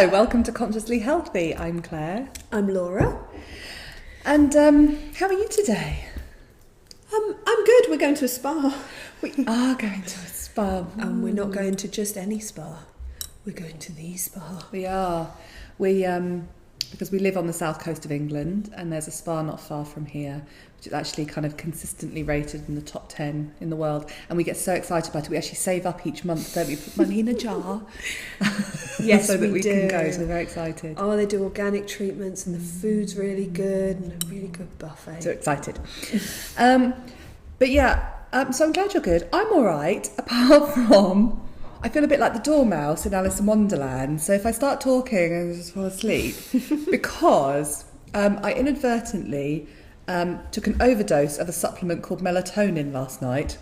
Hello, welcome to Consciously Healthy. I'm Claire. I'm Laura. And how are you today? I'm good. We're going to a spa. We are going to a spa. And we're not going to just any spa. We're going to the spa. We are. Because we live on the south coast of England and there's a spa not far from here, which is actually kind of consistently rated in the top 10 in the world. And we get so excited about it. We actually save up each month, don't we? Put money in a jar. Yes, so that we do. can go. So we're very excited. Oh, they do organic treatments and the food's really good and a really good buffet. So excited. But yeah, so I'm glad you're good. I'm all right, apart from I feel a bit like the dormouse in Alice in Wonderland. So if I start talking, I just fall asleep because I inadvertently took an overdose of a supplement called melatonin last night.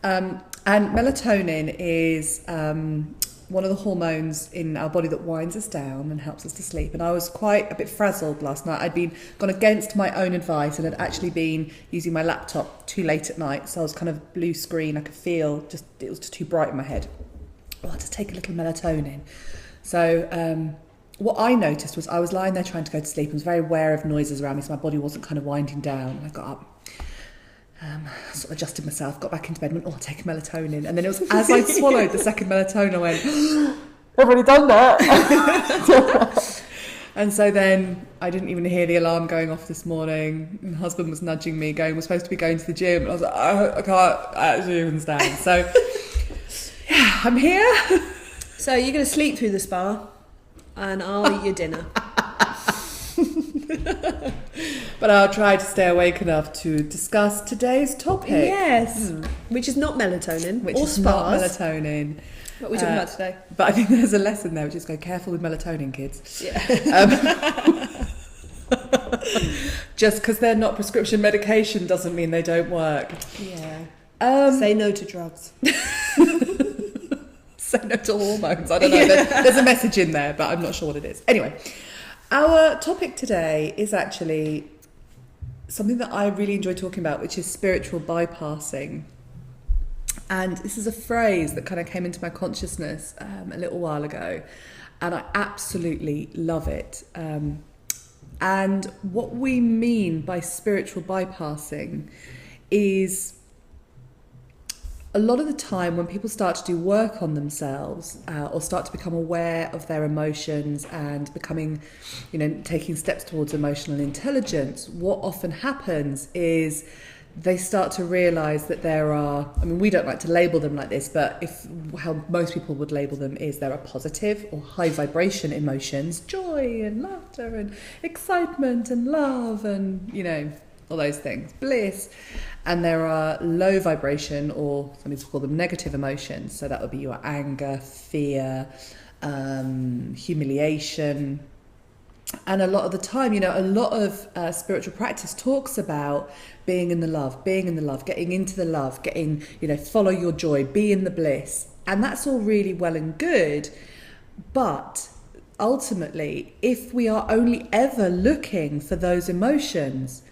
And melatonin is one of the hormones in our body that winds us down and helps us to sleep. And I was quite a bit frazzled last night. I'd gone against my own advice and had actually been using my laptop too late at night. So I was kind of blue screen. I could feel it was just too bright in my head. I had to take a little melatonin. So what I noticed was I was lying there trying to go to sleep. I was very aware of noises around me, so my body wasn't kind of winding down. I got up. Sort of adjusted myself, got back into bed and went, I'll take a melatonin. And then it was as I swallowed the second melatonin, I went, I've already done that. And so then I didn't even hear the alarm going off this morning. My husband was nudging me, going, we're supposed to be going to the gym. And I was like, I can't actually even stand. So, yeah, I'm here. So you're going to sleep through the spa and I'll eat your dinner. But I'll try to stay awake enough to discuss today's topic. Yes, which is not melatonin, which or is spas. not melatonin. What are we talking about today? But I think there's a lesson there, which is go careful with melatonin, kids. Yeah. Just because they're not prescription medication doesn't mean they don't work. Yeah. Say no to drugs. Say no to hormones. I don't know. There's a message in there, but I'm not sure what it is. Anyway. Our topic today is actually something that I really enjoy talking about, which is spiritual bypassing. And this is a phrase that kind of came into my consciousness a little while ago, and I absolutely love it. And what we mean by spiritual bypassing is a lot of the time when people start to do work on themselves or start to become aware of their emotions and becoming, taking steps towards emotional intelligence, what often happens is they start to realise that there are, we don't like to label them like this, but how most people would label them is there are positive or high vibration emotions, joy and laughter and excitement and love and, all those things, bliss. And there are low vibration, or some people call them negative emotions. So that would be your anger, fear, humiliation. And a lot of the time, a lot of spiritual practice talks about being in the love, getting into the love, follow your joy, be in the bliss. And that's all really well and good. But ultimately, if we are only ever looking for those emotions,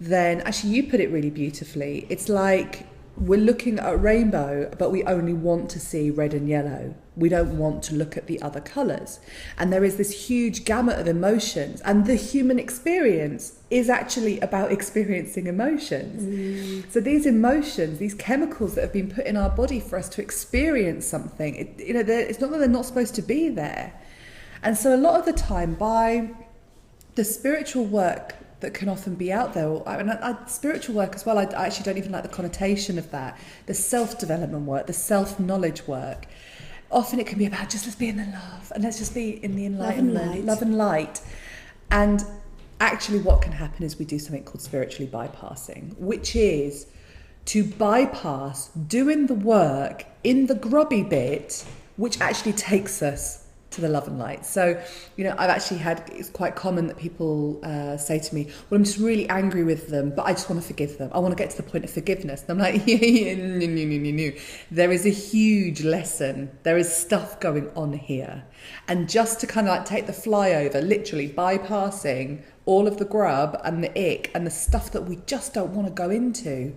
then actually you put it really beautifully. It's like we're looking at a rainbow, but we only want to see red and yellow. We don't want to look at the other colours. And there is this huge gamut of emotions. And the human experience is actually about experiencing emotions. So these emotions, these chemicals that have been put in our body for us to experience something, it's not that they're not supposed to be there. And so a lot of the time, by the spiritual work that can often be out there, spiritual work as well, I actually don't even like the connotation of that. The self-development work, the self-knowledge work. Often it can be about just let's be in the love and let's just be in the enlightenment, love and light. And actually what can happen is we do something called spiritually bypassing, which is to bypass doing the work in the grubby bit, which actually takes us to the love and light. So, I've actually it's quite common that people say to me, well, I'm just really angry with them, but I just want to forgive them. I want to get to the point of forgiveness. And I'm like, no. There is a huge lesson. There is stuff going on here. And just to kind of take the flyover, literally bypassing all of the grub and the ick and the stuff that we just don't want to go into,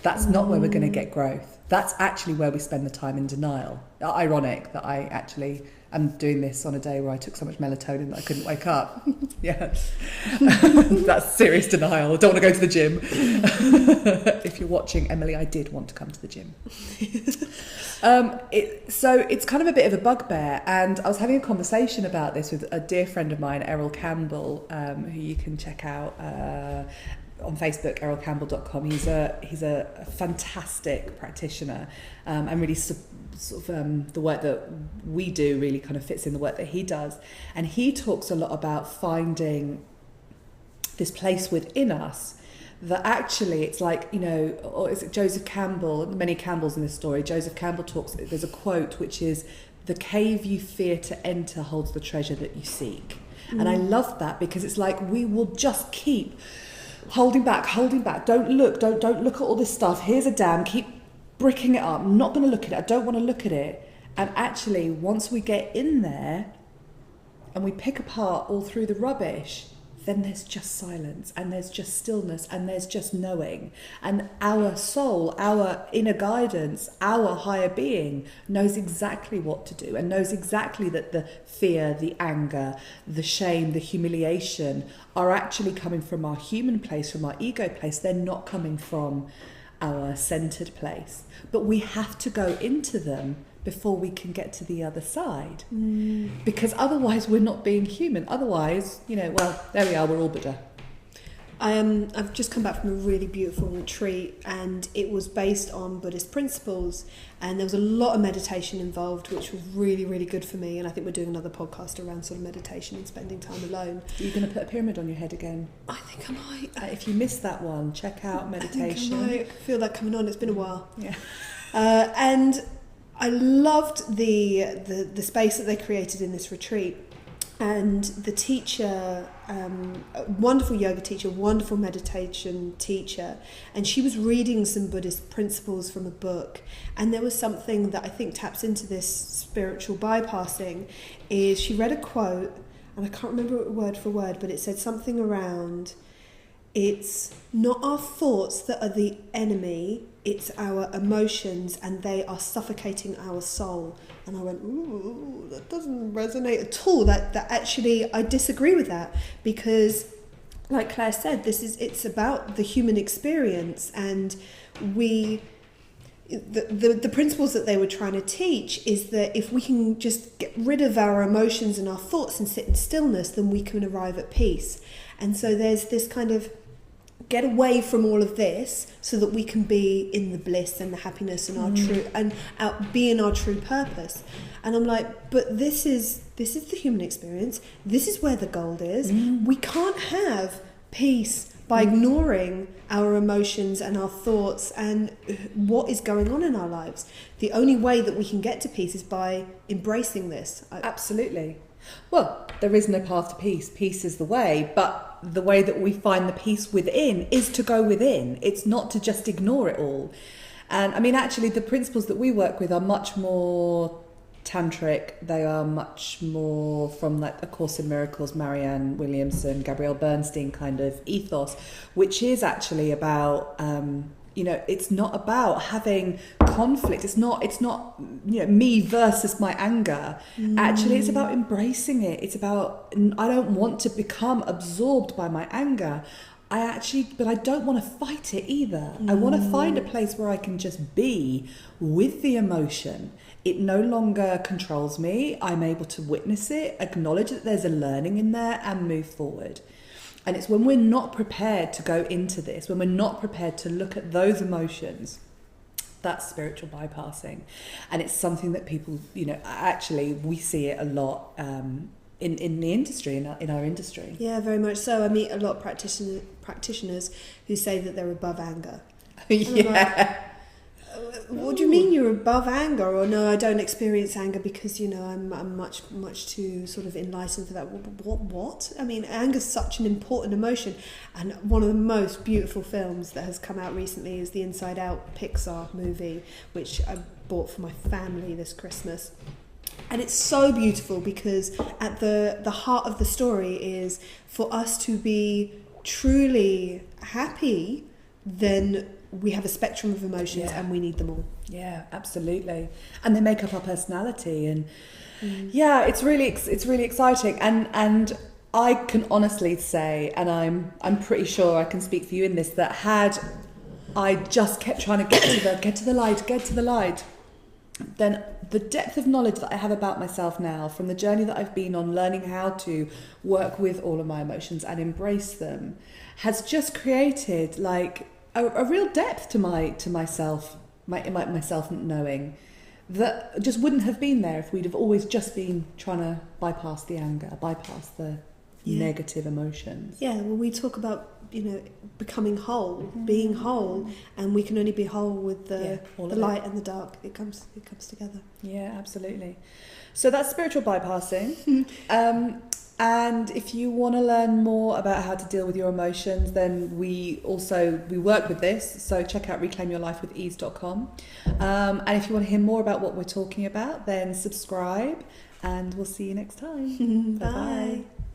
that's not where we're going to get growth. That's actually where we spend the time in denial. Ironic that I actually I'm doing this on a day where I took so much melatonin that I couldn't wake up. Yeah. That's serious denial. Don't want to go to the gym. If you're watching, Emily, I did want to come to the gym. So it's kind of a bit of a bugbear, and I was having a conversation about this with a dear friend of mine, Errol Campbell, who you can check out on Facebook, errolcampbell.com. He's a fantastic practitioner, and really the work that we do really kind of fits in the work that he does. And he talks a lot about finding this place within us that actually it's like, or is it Joseph Campbell, many Campbells in this story. Joseph Campbell there's a quote which is, "The cave you fear to enter holds the treasure that you seek." And I love that, because it's like we will just keep holding back. Don't look at all this stuff. Here's a dam, keep bricking it up. I'm not going to look at it. I don't want to look at it. And actually, once we get in there and we pick apart all through the rubbish, then there's just silence, and there's just stillness, and there's just knowing. And our soul, our inner guidance, our higher being knows exactly what to do, and knows exactly that the fear, the anger, the shame, the humiliation are actually coming from our human place, from our ego place. They're not coming from our centered place. But we have to go into them before we can get to the other side. Because otherwise we're not being human. Otherwise, well, there we are, we're all Buddha. I've just come back from a really beautiful retreat, and it was based on Buddhist principles, and there was a lot of meditation involved, which was really, really good for me. And I think we're doing another podcast around sort of meditation and spending time alone. Are you going to put a pyramid on your head again? I think I might. If you missed that one, check out meditation. I think I might feel that coming on. It's been a while. Yeah. And I loved the space that they created in this retreat, and the teacher, a wonderful yoga teacher, wonderful meditation teacher, and she was reading some Buddhist principles from a book, and there was something that I think taps into this spiritual bypassing. Is she read a quote, and I can't remember it word for word, but it said something around, it's not our thoughts that are the enemy, it's our emotions, and they are suffocating our soul. And I went, ooh, that doesn't resonate at all. That actually, I disagree with that, because, like Claire said, it's about the human experience, and the principles that they were trying to teach is that if we can just get rid of our emotions and our thoughts and sit in stillness, then we can arrive at peace. And so there's this kind of get away from all of this so that we can be in the bliss and the happiness and our true and be in our true purpose. And I'm like, but this is the human experience. This is where the gold is. We can't have peace by ignoring our emotions and our thoughts and what is going on in our lives. The only way that we can get to peace is by embracing this. Absolutely. Well, there is no path to peace. Peace is the way, but the way that we find the peace within is to go within. It's not to just ignore it all. And I mean, actually, the principles that we work with are much more tantric. They are much more from like A Course in Miracles, Marianne Williamson, Gabrielle Bernstein kind of ethos, which is actually about it's not about having conflict. It's not me versus my anger. Actually, it's about embracing it. It's about, I don't want to become absorbed by my anger. But I don't want to fight it either. I want to find a place where I can just be with the emotion. It no longer controls me. I'm able to witness it, acknowledge that there's a learning in there, and move forward. And it's when we're not prepared to go into this, when we're not prepared to look at those emotions, that's spiritual bypassing. And it's something that people, actually we see it a lot in the industry, in our industry. Yeah, very much so. I meet a lot of practitioners who say that they're above anger. Yeah. What do you mean you're above anger? Or no, I don't experience anger because I'm much too sort of enlightened for that. What? I mean, anger's such an important emotion, and one of the most beautiful films that has come out recently is the Inside Out Pixar movie, which I bought for my family this Christmas. And it's so beautiful because at the heart of the story is for us to be truly happy, then we have a spectrum of emotions and we need them all. Yeah, absolutely. And they make up our personality, and yeah, it's really exciting. And I can honestly say, and I'm pretty sure I can speak for you in this, that had I just kept trying to get to the light, then the depth of knowledge that I have about myself now, from the journey that I've been on, learning how to work with all of my emotions and embrace them, has just created like a real depth to myself, myself knowing that just wouldn't have been there if we'd have always just been trying to bypass the anger, bypass the negative emotions. Yeah, well, we talk about, becoming whole, being whole, and we can only be whole with the light and the dark. It comes together. Yeah, absolutely. So that's spiritual bypassing. And if you want to learn more about how to deal with your emotions, then we work with this. So check out reclaimyourlifewithease.com. And if you want to hear more about what we're talking about, then subscribe, and we'll see you next time. Bye. Bye-bye.